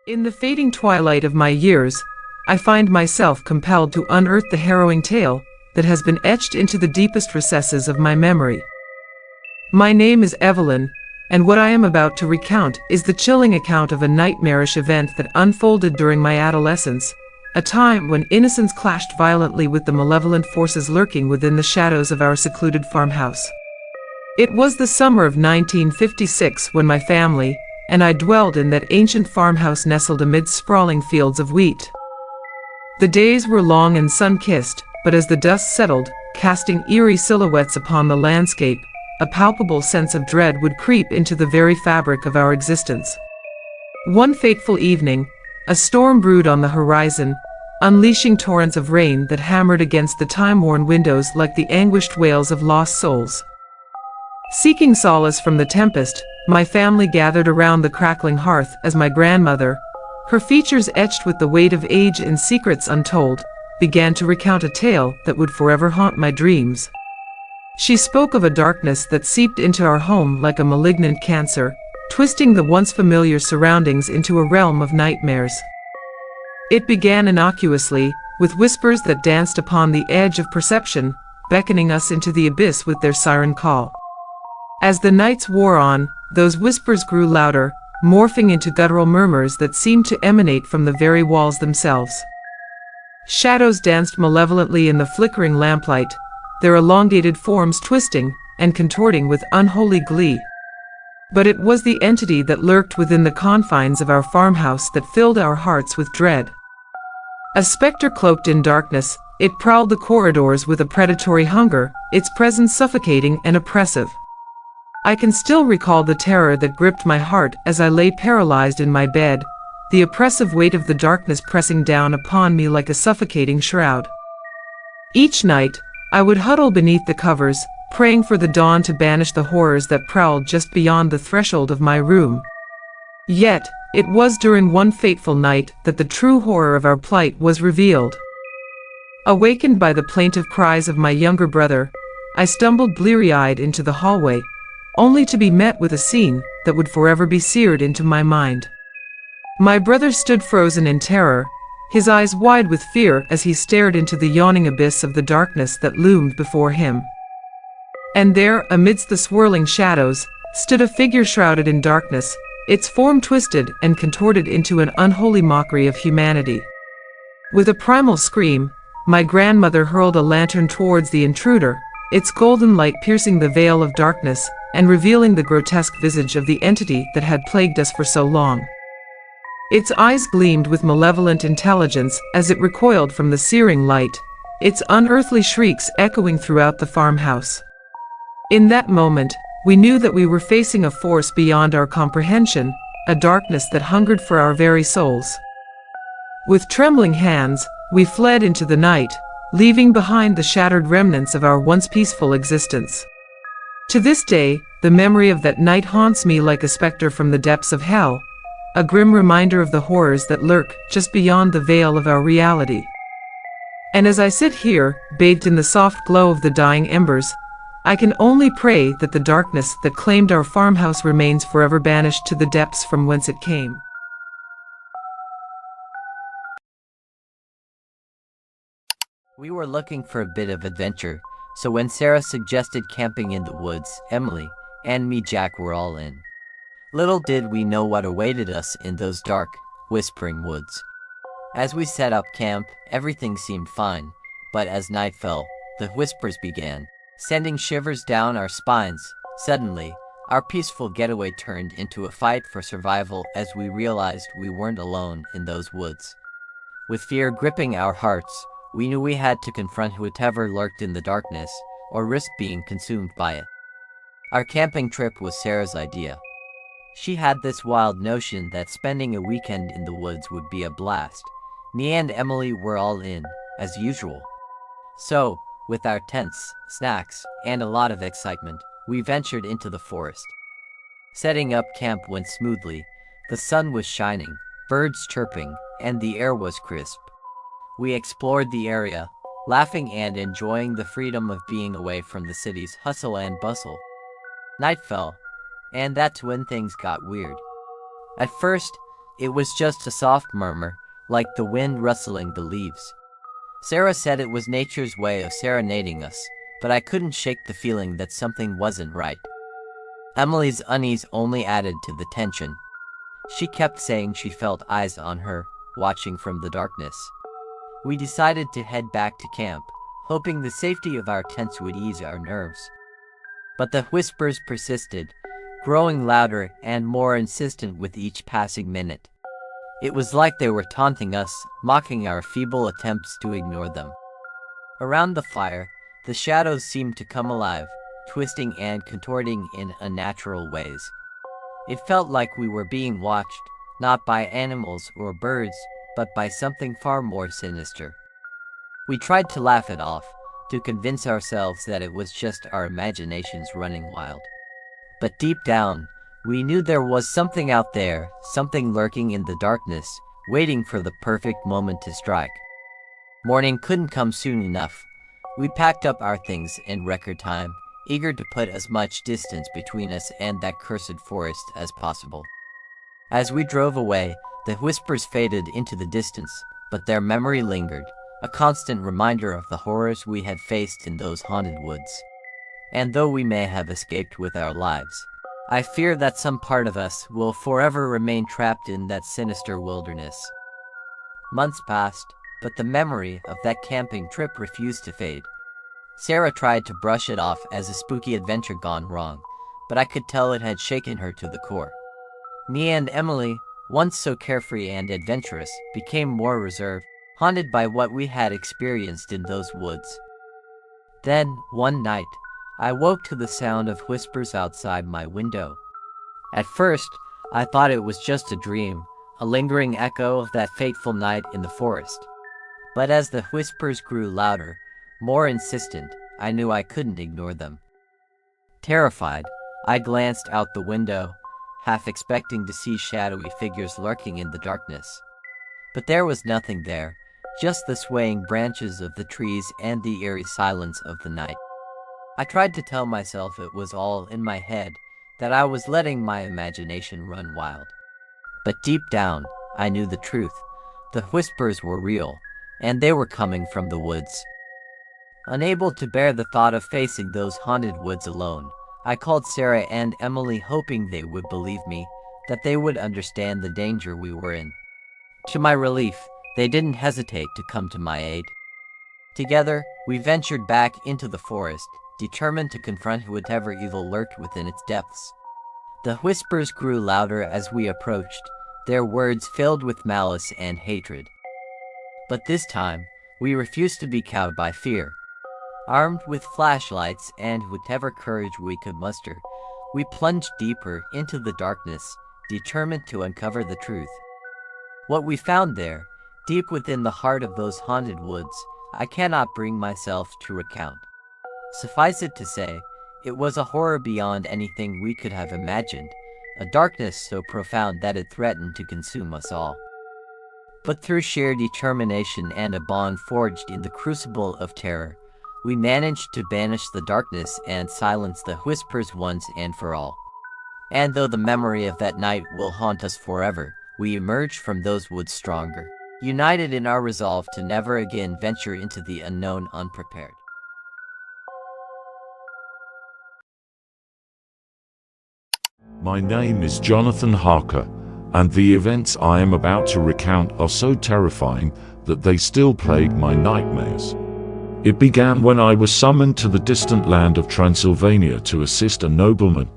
In the fading twilight of my years, I find myself compelled to unearth the harrowing tale that has been etched into the deepest recesses of my memory. My name is Evelyn, and what I am about to recount is the chilling account of a nightmarish event that unfolded during my adolescence, a time when innocence clashed violently with the malevolent forces lurking within the shadows of our secluded farmhouse. It was the summer of 1956 when my family and I dwelled in that ancient farmhouse nestled amid sprawling fields of wheat. The days were long and sun-kissed, but as the dust settled, casting eerie silhouettes upon the landscape, a palpable sense of dread would creep into the very fabric of our existence. One fateful evening, a storm brewed on the horizon, unleashing torrents of rain that hammered against the time-worn windows like the anguished wails of lost souls. Seeking solace from the tempest, my family gathered around the crackling hearth as my grandmother, her features etched with the weight of age and secrets untold, began to recount a tale that would forever haunt my dreams. She spoke of a darkness that seeped into our home like a malignant cancer, twisting the once familiar surroundings into a realm of nightmares. It began innocuously, with whispers that danced upon the edge of perception, beckoning us into the abyss with their siren call. As the nights wore on, those whispers grew louder, morphing into guttural murmurs that seemed to emanate from the very walls themselves. Shadows danced malevolently in the flickering lamplight, their elongated forms twisting and contorting with unholy glee. But it was the entity that lurked within the confines of our farmhouse that filled our hearts with dread. A specter cloaked in darkness, it prowled the corridors with a predatory hunger, its presence suffocating and oppressive. I can still recall the terror that gripped my heart as I lay paralyzed in my bed, the oppressive weight of the darkness pressing down upon me like a suffocating shroud. Each night, I would huddle beneath the covers, praying for the dawn to banish the horrors that prowled just beyond the threshold of my room. Yet, it was during one fateful night that the true horror of our plight was revealed. Awakened by the plaintive cries of my younger brother, I stumbled bleary-eyed into the hallway, only to be met with a scene that would forever be seared into my mind. My brother stood frozen in terror, his eyes wide with fear as he stared into the yawning abyss of the darkness that loomed before him. And there, amidst the swirling shadows, stood a figure shrouded in darkness, its form twisted and contorted into an unholy mockery of humanity. With a primal scream, my grandmother hurled a lantern towards the intruder, its golden light piercing the veil of darkness and revealing the grotesque visage of the entity that had plagued us for so long. Its eyes gleamed with malevolent intelligence as it recoiled from the searing light, its unearthly shrieks echoing throughout the farmhouse. In that moment, we knew that we were facing a force beyond our comprehension, a darkness that hungered for our very souls. With trembling hands, we fled into the night, leaving behind the shattered remnants of our once peaceful existence. To this day, the memory of that night haunts me like a specter from the depths of hell, a grim reminder of the horrors that lurk just beyond the veil of our reality. And as I sit here, bathed in the soft glow of the dying embers, I can only pray that the darkness that claimed our farmhouse remains forever banished to the depths from whence it came. We were looking for a bit of adventure, so when Sarah suggested camping in the woods, Emily and me Jack were all in. Little did we know what awaited us in those dark, whispering woods. As we set up camp, everything seemed fine, but as night fell, the whispers began, sending shivers down our spines. Suddenly, our peaceful getaway turned into a fight for survival as we realized we weren't alone in those woods. With fear gripping our hearts, we knew we had to confront whatever lurked in the darkness, or risk being consumed by it. Our camping trip was Sarah's idea. She had this wild notion that spending a weekend in the woods would be a blast. Me and Emily were all in, as usual. So, with our tents, snacks, and a lot of excitement, we ventured into the forest. Setting up camp went smoothly. The sun was shining, birds chirping, and the air was crisp. We explored the area, laughing and enjoying the freedom of being away from the city's hustle and bustle. Night fell, and that's when things got weird. At first, It was just a soft murmur, like the wind rustling the leaves. Sarah said it was nature's way of serenading us, but I couldn't shake the feeling that something wasn't right. Emily's unease only added to the tension. She kept saying she felt eyes on her, watching from the darkness. We decided to head back to camp, hoping the safety of our tents would ease our nerves. But the whispers persisted, growing louder and more insistent with each passing minute. It was like they were taunting us, mocking our feeble attempts to ignore them. Around the fire, the shadows seemed to come alive, twisting and contorting in unnatural ways. It felt like we were being watched, not by animals or birds, but by something far more sinister. We tried to laugh it off, to convince ourselves that it was just our imaginations running wild. But deep down, we knew there was something out there, something lurking in the darkness, waiting for the perfect moment to strike. Morning couldn't come soon enough. We packed up our things in record time, eager to put as much distance between us and that cursed forest as possible. As we drove away, the whispers faded into the distance, but their memory lingered, a constant reminder of the horrors we had faced in those haunted woods. And though we may have escaped with our lives, I fear that some part of us will forever remain trapped in that sinister wilderness. Months passed, but the memory of that camping trip refused to fade. Sarah tried to brush it off as a spooky adventure gone wrong, but I could tell it had shaken her to the core. Me and Emily, once so carefree and adventurous, became more reserved, haunted by what we had experienced in those woods. Then, one night, I woke to the sound of whispers outside my window. At first, I thought it was just a dream, a lingering echo of that fateful night in the forest. But as the whispers grew louder, more insistent, I knew I couldn't ignore them. Terrified, I glanced out the window, half expecting to see shadowy figures lurking in the darkness. But there was nothing there, just the swaying branches of the trees and the eerie silence of the night. I tried to tell myself it was all in my head, that I was letting my imagination run wild. But deep down, I knew the truth. The whispers were real, and they were coming from the woods. Unable to bear the thought of facing those haunted woods alone, I called Sarah and Emily, hoping they would believe me, that they would understand the danger we were in. To my relief, they didn't hesitate to come to my aid. Together, we ventured back into the forest, determined to confront whatever evil lurked within its depths. The whispers grew louder as we approached, their words filled with malice and hatred. But this time, we refused to be cowed by fear. Armed with flashlights and whatever courage we could muster, we plunged deeper into the darkness, determined to uncover the truth. What we found there, deep within the heart of those haunted woods, I cannot bring myself to recount. Suffice it to say, it was a horror beyond anything we could have imagined, a darkness so profound that it threatened to consume us all. But through sheer determination and a bond forged in the crucible of terror, we managed to banish the darkness and silence the whispers once and for all. And though the memory of that night will haunt us forever, we emerged from those woods stronger, united in our resolve to never again venture into the unknown unprepared. My name is Jonathan Harker, and the events I am about to recount are so terrifying that they still plague my nightmares. It began when I was summoned to the distant land of Transylvania to assist a nobleman,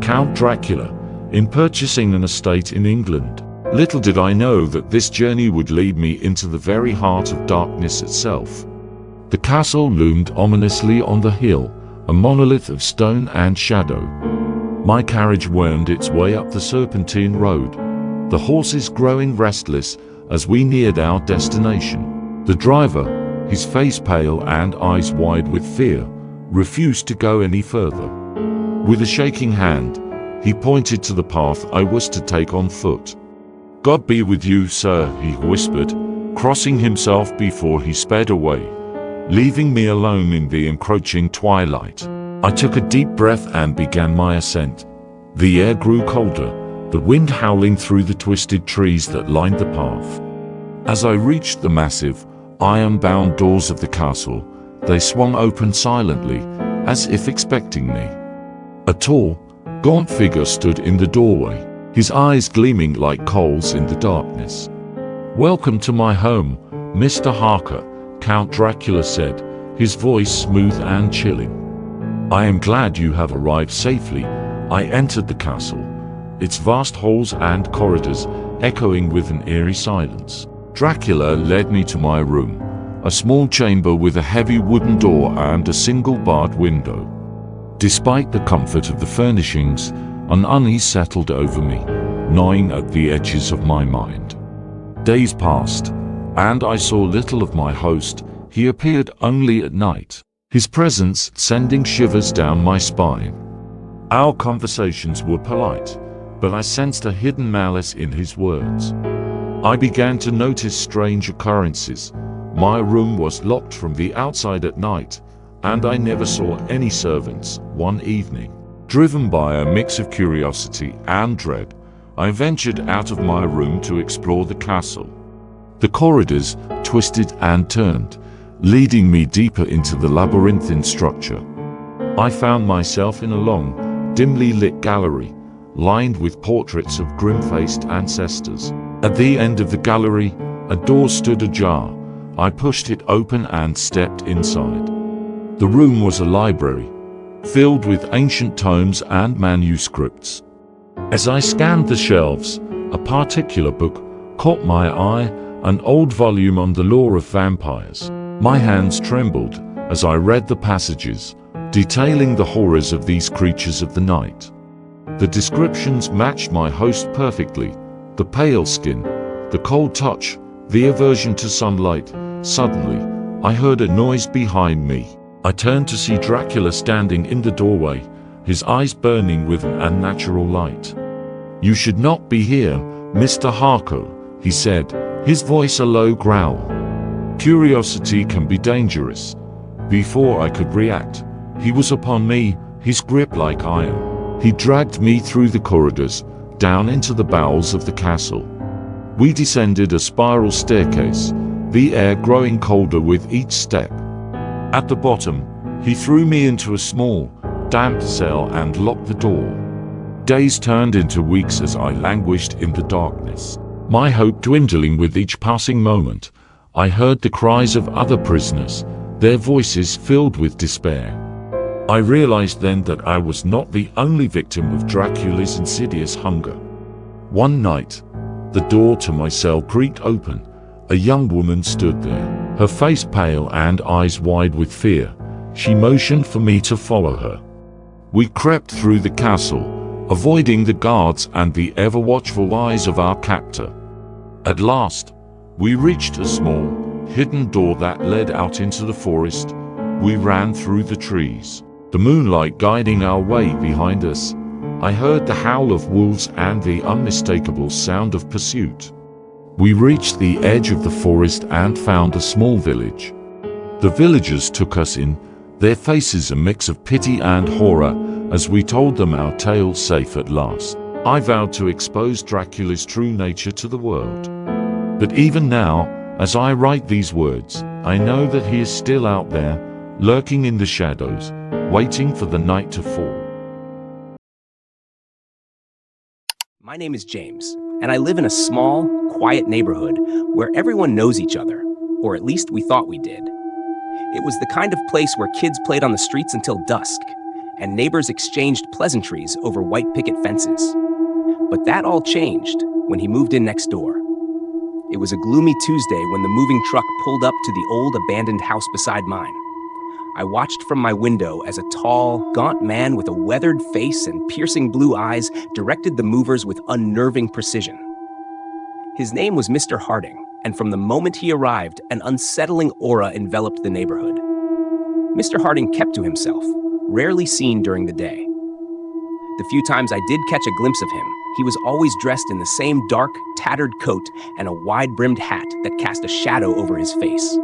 Count Dracula, in purchasing an estate in England. Little did I know that this journey would lead me into the very heart of darkness itself. The castle loomed ominously on the hill, a monolith of stone and shadow. My carriage wound its way up the serpentine road, the horses growing restless as we neared our destination. The driver, his face pale and eyes wide with fear, refused to go any further. With a shaking hand, he pointed to the path I was to take on foot. "God be with you, sir," he whispered, crossing himself before he sped away, leaving me alone in the encroaching twilight. I took a deep breath and began my ascent. The air grew colder, the wind howling through the twisted trees that lined the path. As I reached the massive, iron-bound doors of the castle, they swung open silently, as if expecting me. A tall, gaunt figure stood in the doorway, his eyes gleaming like coals in the darkness. "Welcome to my home, Mr. Harker," Count Dracula said, his voice smooth and chilling. "I am glad you have arrived safely." I entered the castle, its vast halls and corridors echoing with an eerie silence. Dracula led me to my room, a small chamber with a heavy wooden door and a single barred window. Despite the comfort of the furnishings, an unease settled over me, gnawing at the edges of my mind. Days passed, and I saw little of my host. He appeared only at night, his presence sending shivers down my spine. Our conversations were polite, but I sensed a hidden malice in his words. I began to notice strange occurrences. My room was locked from the outside at night, and I never saw any servants. One evening, driven by a mix of curiosity and dread, I ventured out of my room to explore the castle. The corridors twisted and turned, leading me deeper into the labyrinthine structure. I found myself in a long, dimly lit gallery, lined with portraits of grim-faced ancestors. At the end of the gallery, a door stood ajar. I pushed it open and stepped inside. The room was a library, filled with ancient tomes and manuscripts. As I scanned the shelves, a particular book caught my eye, an old volume on the lore of vampires. My hands trembled as I read the passages, detailing the horrors of these creatures of the night. The descriptions matched my host perfectly: the pale skin, the cold touch, the aversion to sunlight. Suddenly, I heard a noise behind me. I turned to see Dracula standing in the doorway, his eyes burning with an unnatural light. "You should not be here, Mr. Harker," he said, his voice a low growl. Curiosity can be dangerous. Before I could react, he was upon me, his grip like iron. He dragged me through the corridors, down into the bowels of the castle. We descended a spiral staircase, the air growing colder with each step. At the bottom, he threw me into a small, damp cell and locked the door. Days turned into weeks as I languished in the darkness, my hope dwindling with each passing moment. I heard the cries of other prisoners, their voices filled with despair. I realized then that I was not the only victim of Dracula's insidious hunger. One night, the door to my cell creaked open. A young woman stood there, her face pale and eyes wide with fear. She motioned for me to follow her. We crept through the castle, avoiding the guards and the ever-watchful eyes of our captor. At last, we reached a small, hidden door that led out into the forest. We ran through the trees, the moonlight guiding our way behind us. I heard the howl of wolves and the unmistakable sound of pursuit. We reached the edge of the forest and found a small village. The villagers took us in, their faces a mix of pity and horror, as we told them our tale safe at last. I vowed to expose Dracula's true nature to the world. But even now, as I write these words, I know that he is still out there, lurking in the shadows, waiting for the night to fall. My name is James, and I live in a small, quiet neighborhood where everyone knows each other, or at least we thought we did. It was the kind of place where kids played on the streets until dusk, and neighbors exchanged pleasantries over white picket fences. But that all changed when he moved in next door. It was a gloomy Tuesday when the moving truck pulled up to the old abandoned house beside mine. I watched from my window as a tall, gaunt man with a weathered face and piercing blue eyes directed the movers with unnerving precision. His name was Mr. Harding, and from the moment he arrived, an unsettling aura enveloped the neighborhood. Mr. Harding kept to himself, rarely seen during the day. The few times I did catch a glimpse of him, he was always dressed in the same dark, tattered coat and a wide-brimmed hat that cast a shadow over his face.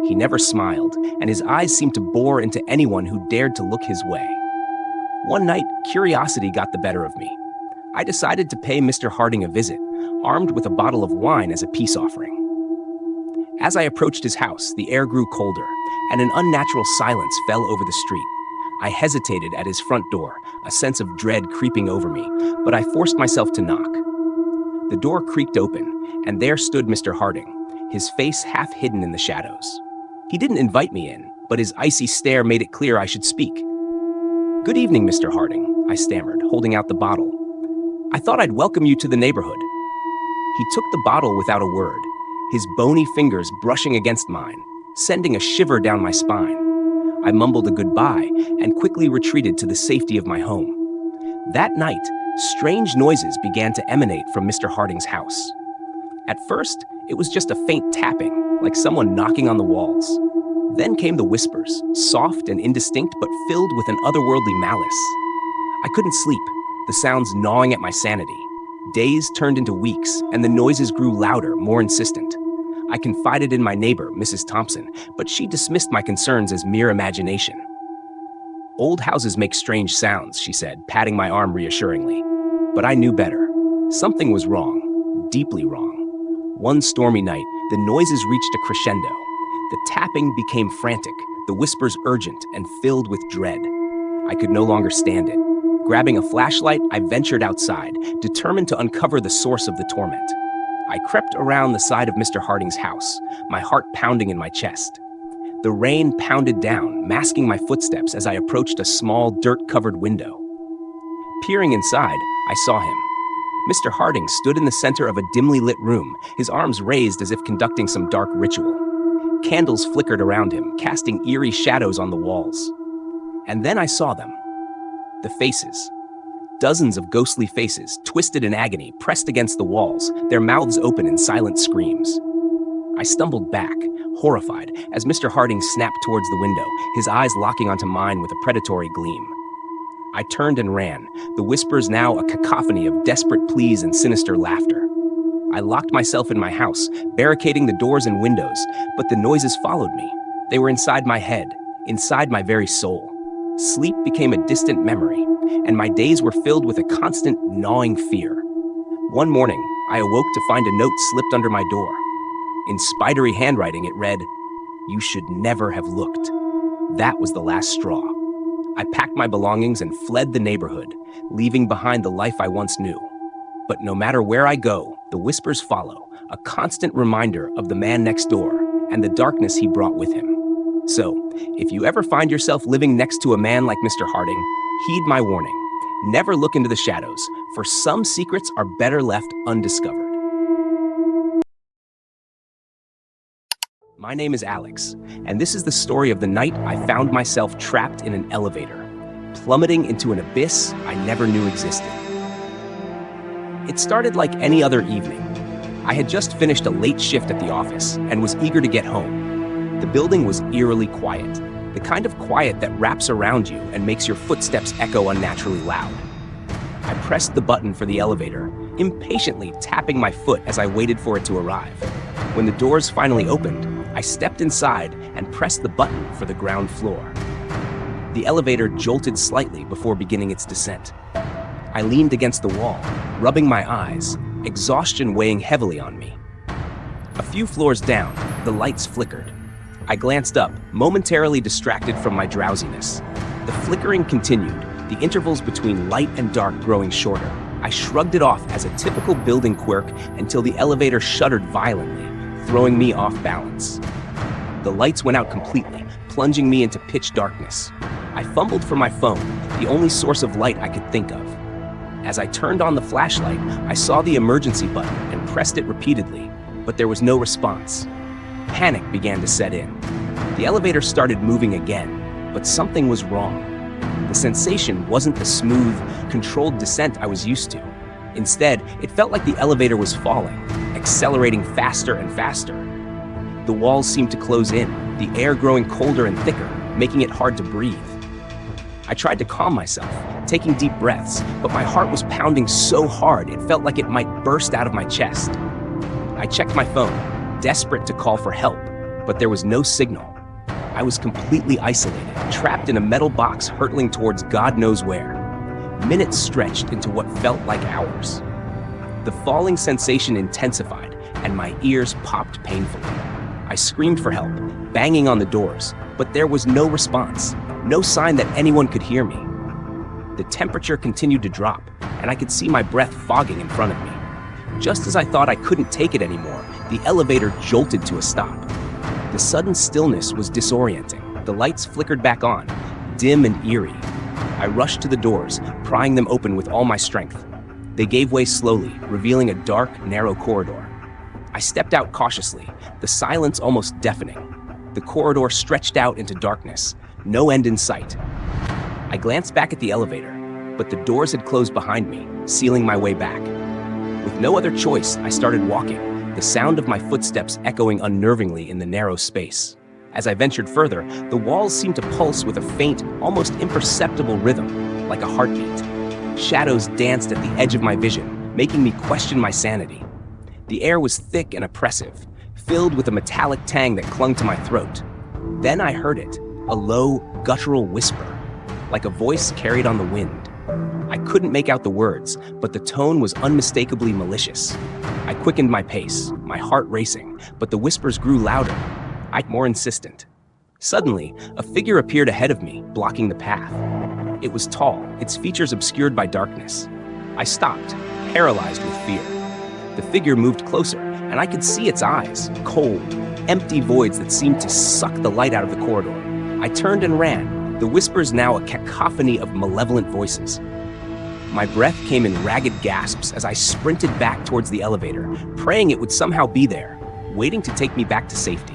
He never smiled, and his eyes seemed to bore into anyone who dared to look his way. One night, curiosity got the better of me. I decided to pay Mr. Harding a visit, armed with a bottle of wine as a peace offering. As I approached his house, the air grew colder, and an unnatural silence fell over the street. I hesitated at his front door, a sense of dread creeping over me, but I forced myself to knock. The door creaked open, and there stood Mr. Harding, his face half hidden in the shadows. He didn't invite me in, but his icy stare made it clear I should speak. "Good evening, Mr. Harding," I stammered, holding out the bottle. "I thought I'd welcome you to the neighborhood." He took the bottle without a word, his bony fingers brushing against mine, sending a shiver down my spine. I mumbled a goodbye and quickly retreated to the safety of my home. That night, strange noises began to emanate from Mr. Harding's house. At first, it was just a faint tapping, like someone knocking on the walls. Then came the whispers, soft and indistinct but filled with an otherworldly malice. I couldn't sleep, the sounds gnawing at my sanity. Days turned into weeks, and the noises grew louder, more insistent. I confided in my neighbor, Mrs. Thompson, but she dismissed my concerns as mere imagination. "Old houses make strange sounds," she said, patting my arm reassuringly. But I knew better. Something was wrong, deeply wrong. One stormy night, the noises reached a crescendo. The tapping became frantic, the whispers urgent and filled with dread. I could no longer stand it. Grabbing a flashlight, I ventured outside, determined to uncover the source of the torment. I crept around the side of Mr. Harding's house, my heart pounding in my chest. The rain pounded down, masking my footsteps as I approached a small, dirt-covered window. Peering inside, I saw him. Mr. Harding stood in the center of a dimly lit room, his arms raised as if conducting some dark ritual. Candles flickered around him, casting eerie shadows on the walls. And then I saw them. The faces. Dozens of ghostly faces, twisted in agony, pressed against the walls, their mouths open in silent screams. I stumbled back, horrified, as Mr. Harding snapped towards the window, his eyes locking onto mine with a predatory gleam. I turned and ran, the whispers now a cacophony of desperate pleas and sinister laughter. I locked myself in my house, barricading the doors and windows, but the noises followed me. They were inside my head, inside my very soul. Sleep became a distant memory, and my days were filled with a constant gnawing fear. One morning, I awoke to find a note slipped under my door. In spidery handwriting, it read, "You should never have looked." That was the last straw. I packed my belongings and fled the neighborhood, leaving behind the life I once knew. But no matter where I go, the whispers follow, a constant reminder of the man next door and the darkness he brought with him. So, if you ever find yourself living next to a man like Mr. Harding, heed my warning. Never look into the shadows, for some secrets are better left undiscovered. My name is Alex, and this is the story of the night I found myself trapped in an elevator, plummeting into an abyss I never knew existed. It started like any other evening. I had just finished a late shift at the office and was eager to get home. The building was eerily quiet, the kind of quiet that wraps around you and makes your footsteps echo unnaturally loud. I pressed the button for the elevator, impatiently tapping my foot as I waited for it to arrive. When the doors finally opened, I stepped inside and pressed the button for the ground floor. The elevator jolted slightly before beginning its descent. I leaned against the wall, rubbing my eyes, exhaustion weighing heavily on me. A few floors down, the lights flickered. I glanced up, momentarily distracted from my drowsiness. The flickering continued, the intervals between light and dark growing shorter. I shrugged it off as a typical building quirk until the elevator shuddered violently, throwing me off balance. The lights went out completely, plunging me into pitch darkness. I fumbled for my phone, the only source of light I could think of. As I turned on the flashlight, I saw the emergency button and pressed it repeatedly, but there was no response. Panic began to set in. The elevator started moving again, but something was wrong. The sensation wasn't the smooth, controlled descent I was used to. Instead, it felt like the elevator was falling, accelerating faster and faster. The walls seemed to close in, the air growing colder and thicker, making it hard to breathe. I tried to calm myself, taking deep breaths, but my heart was pounding so hard it felt like it might burst out of my chest. I checked my phone, desperate to call for help, but there was no signal. I was completely isolated, trapped in a metal box hurtling towards God knows where. Minutes stretched into what felt like hours. The falling sensation intensified, and my ears popped painfully. I screamed for help, banging on the doors, but there was no response, no sign that anyone could hear me. The temperature continued to drop, and I could see my breath fogging in front of me. Just as I thought I couldn't take it anymore, the elevator jolted to a stop. The sudden stillness was disorienting. The lights flickered back on, dim and eerie. I rushed to the doors, prying them open with all my strength. They gave way slowly, revealing a dark, narrow corridor. I stepped out cautiously, the silence almost deafening. The corridor stretched out into darkness, no end in sight. I glanced back at the elevator, but the doors had closed behind me, sealing my way back. With no other choice, I started walking, the sound of my footsteps echoing unnervingly in the narrow space. As I ventured further, the walls seemed to pulse with a faint, almost imperceptible rhythm, like a heartbeat. Shadows danced at the edge of my vision, making me question my sanity. The air was thick and oppressive, filled with a metallic tang that clung to my throat. Then I heard it, a low, guttural whisper, like a voice carried on the wind. I couldn't make out the words, but the tone was unmistakably malicious. I quickened my pace, my heart racing, but the whispers grew louder, more insistent. Suddenly, a figure appeared ahead of me, blocking the path. It was tall, its features obscured by darkness. I stopped, paralyzed with fear. The figure moved closer, and I could see its eyes, cold, empty voids that seemed to suck the light out of the corridor. I turned and ran, the whispers now a cacophony of malevolent voices. My breath came in ragged gasps as I sprinted back towards the elevator, praying it would somehow be there, waiting to take me back to safety.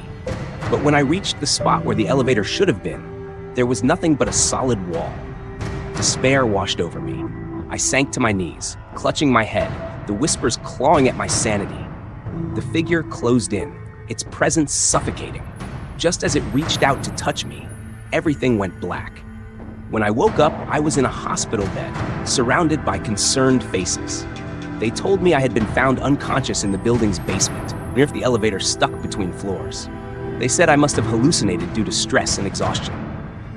But when I reached the spot where the elevator should have been, there was nothing but a solid wall. Despair washed over me. I sank to my knees, clutching my head, the whispers clawing at my sanity. The figure closed in, its presence suffocating. Just as it reached out to touch me, everything went black. When I woke up, I was in a hospital bed, surrounded by concerned faces. They told me I had been found unconscious in the building's basement, near the elevator stuck between floors. They said I must have hallucinated due to stress and exhaustion.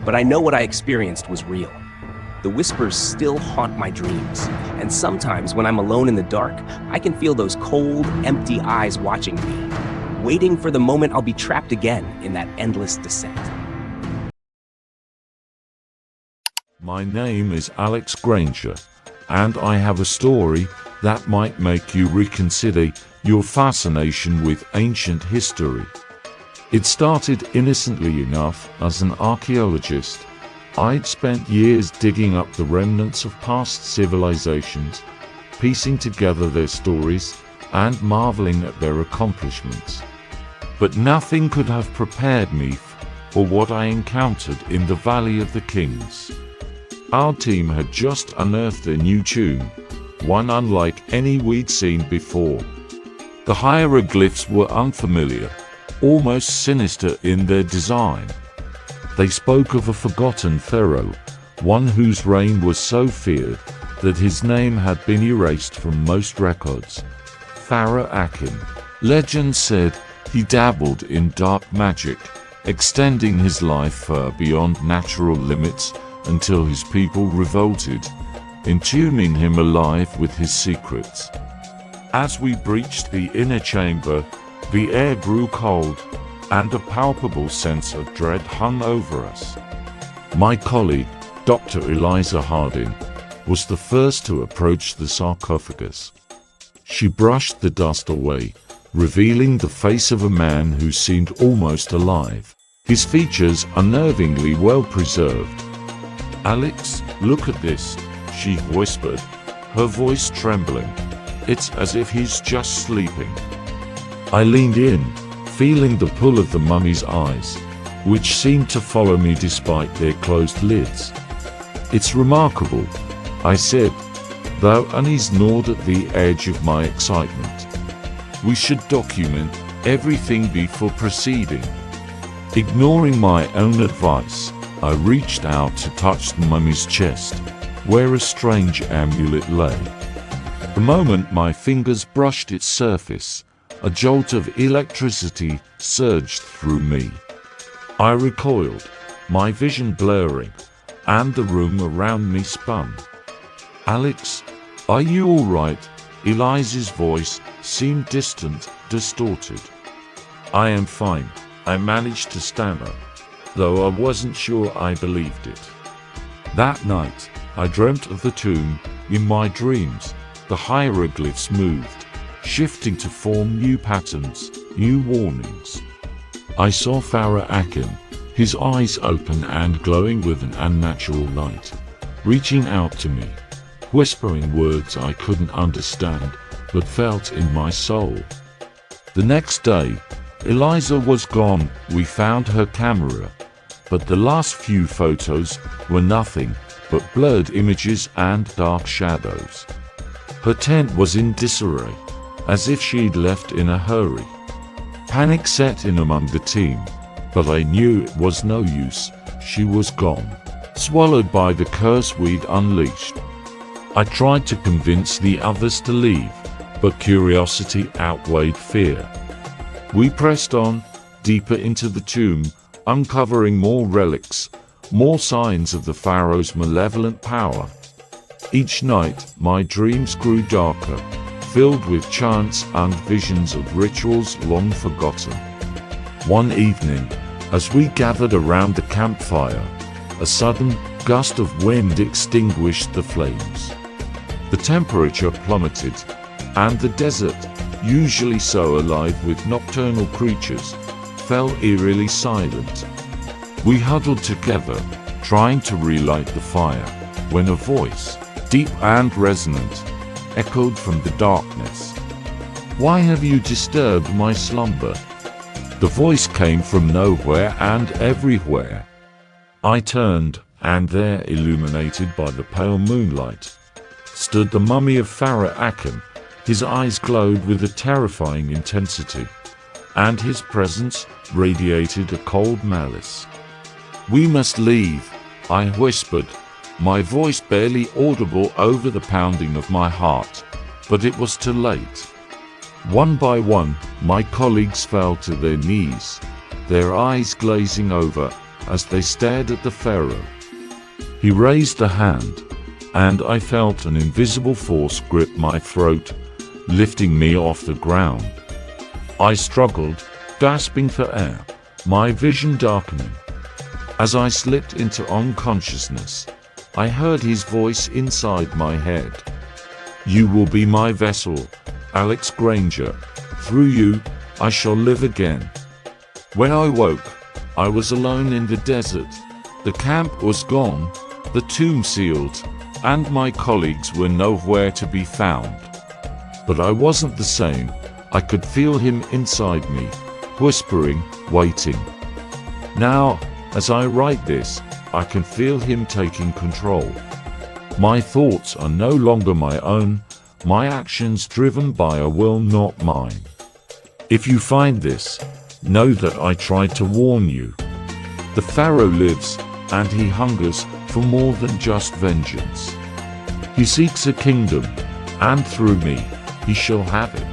But I know what I experienced was real. The whispers still haunt my dreams, and sometimes when I'm alone in the dark, I can feel those cold, empty eyes watching me, waiting for the moment I'll be trapped again in that endless descent. My name is Alex Granger, and I have a story that might make you reconsider your fascination with ancient history. It started innocently enough. As an archaeologist, I'd spent years digging up the remnants of past civilizations, piecing together their stories, and marveling at their accomplishments. But nothing could have prepared me for what I encountered in the Valley of the Kings. Our team had just unearthed a new tomb, one unlike any we'd seen before. The hieroglyphs were unfamiliar, almost sinister in their design. They spoke of a forgotten pharaoh, one whose reign was so feared that his name had been erased from most records. Pharaoh Akin. Legend said he dabbled in dark magic, extending his life far beyond natural limits until his people revolted, entombing him alive with his secrets. As we breached the inner chamber, the air grew cold, and a palpable sense of dread hung over us. My colleague, Dr. Eliza Harding, was the first to approach the sarcophagus. She brushed the dust away, revealing the face of a man who seemed almost alive, his features unnervingly well preserved. "Alex, look at this," she whispered, her voice trembling. "It's as if he's just sleeping." I leaned in, feeling the pull of the mummy's eyes, which seemed to follow me despite their closed lids. "It's remarkable," I said, though unease gnawed at the edge of my excitement. "We should document everything before proceeding." Ignoring my own advice, I reached out to touch the mummy's chest, where a strange amulet lay. The moment my fingers brushed its surface, a jolt of electricity surged through me. I recoiled, my vision blurring, and the room around me spun. Alex, are you all right? Eliza's voice seemed distant, distorted. I am fine, I managed to stammer, though I wasn't sure I believed it. That night, I dreamt of the tomb. In my dreams, the hieroglyphs moved, shifting to form new patterns, new warnings. I saw Pharaoh Akim, his eyes open and glowing with an unnatural light, reaching out to me, whispering words I couldn't understand, but felt in my soul. The next day, Eliza was gone. We found her camera, but the last few photos were nothing but blurred images and dark shadows. Her tent was in disarray, as if she'd left in a hurry. Panic set in among the team, but I knew it was no use. She was gone, swallowed by the curse we'd unleashed. I tried to convince the others to leave, but curiosity outweighed fear. We pressed on, deeper into the tomb, uncovering more relics, more signs of the pharaoh's malevolent power. Each night, my dreams grew darker, filled with chants and visions of rituals long forgotten. One evening, as we gathered around the campfire, a sudden gust of wind extinguished the flames. The temperature plummeted, and the desert, usually so alive with nocturnal creatures, fell eerily silent. We huddled together, trying to relight the fire, when a voice, deep and resonant, echoed from the darkness. "Why have you disturbed my slumber?" The voice came from nowhere and everywhere. I turned, and there, illuminated by the pale moonlight, stood the mummy of Pharaoh Akim. His eyes glowed with a terrifying intensity, and his presence radiated a cold malice. "We must leave," I whispered, my voice barely audible over the pounding of my heart, but it was too late. One by one, my colleagues fell to their knees, their eyes glazing over as they stared at the pharaoh. He raised a hand, and I felt an invisible force grip my throat, lifting me off the ground. I struggled, gasping for air, my vision darkening. As I slipped into unconsciousness, I heard his voice inside my head. "You will be my vessel, Alex Granger. Through you, I shall live again." When I woke, I was alone in the desert. The camp was gone, the tomb sealed, and my colleagues were nowhere to be found. But I wasn't the same. I could feel him inside me, whispering, waiting. Now, as I write this, I can feel him taking control. My thoughts are no longer my own, my actions driven by a will not mine. If you find this, know that I tried to warn you. The pharaoh lives, and he hungers for more than just vengeance. He seeks a kingdom, and through me, he shall have it.